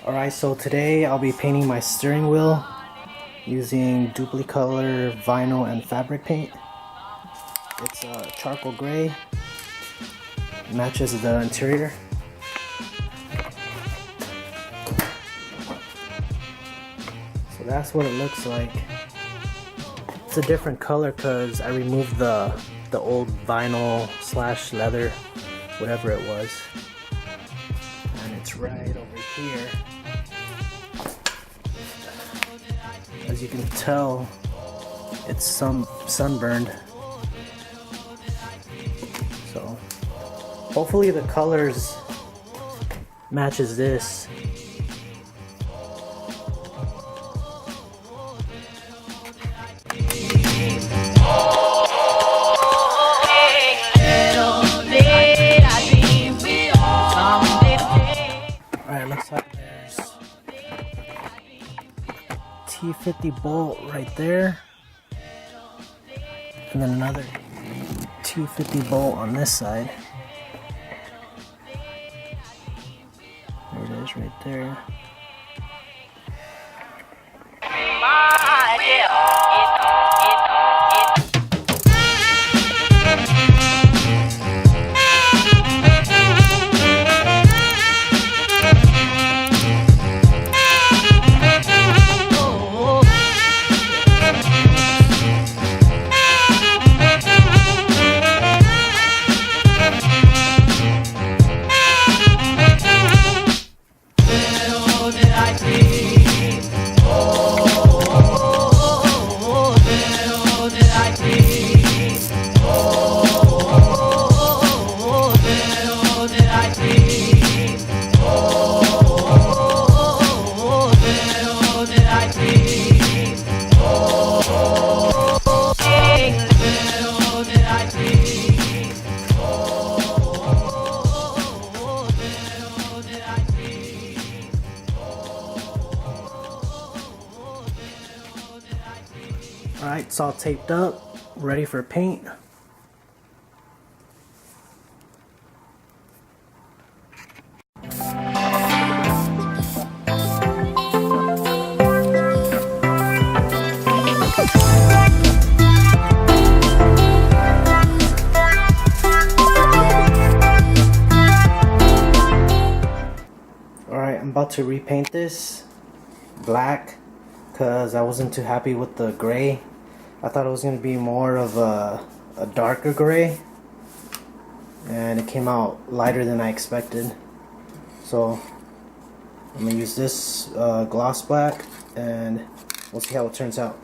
Alright, so today I'll be painting my steering wheel using duplicolor vinyl and fabric paint. It's charcoal gray, matches the interior. So that's what it looks like. It's a different color because I removed the old vinyl slash leather, whatever it was. And it's right over here. As you can tell, it's sunburned. So hopefully the colors matches this. Alright, looks like there's T50 bolt right there, and then another T50 bolt on this side. There it is right there. Alright, it's all taped up, ready for paint. Alright, I'm about to repaint this black because I wasn't too happy with the gray. I thought it was going to be more of a darker gray, and it came out lighter than I expected. So I'm going to use this gloss black and we'll see how it turns out.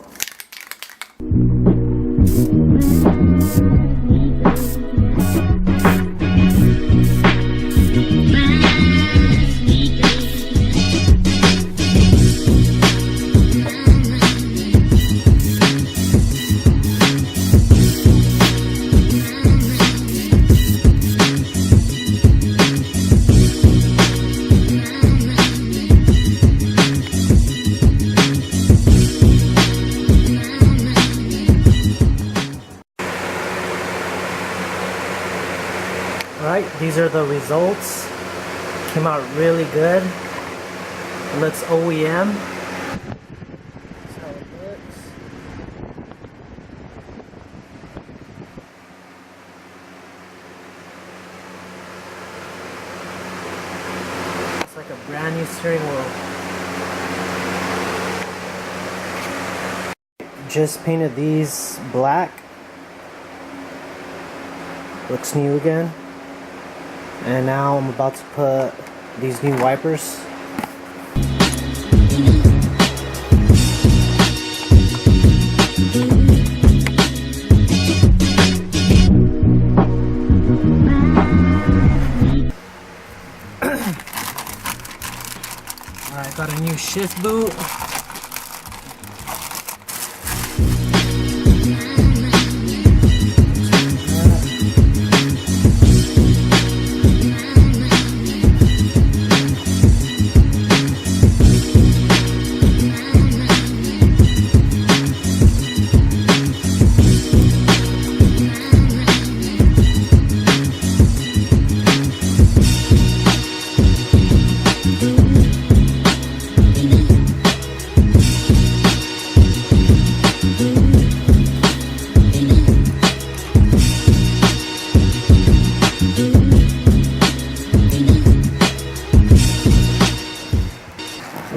Alright, these are the results. Came out really good. It looks OEM. That's how it looks. It's like a brand new steering wheel. Just painted these black. Looks new again. And now I'm about to put these new wipers. Alright, got a new shift boot.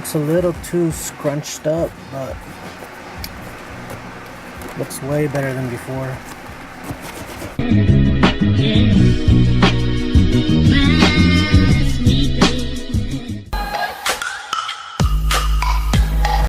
looks a little too scrunched up, but looks way better than before.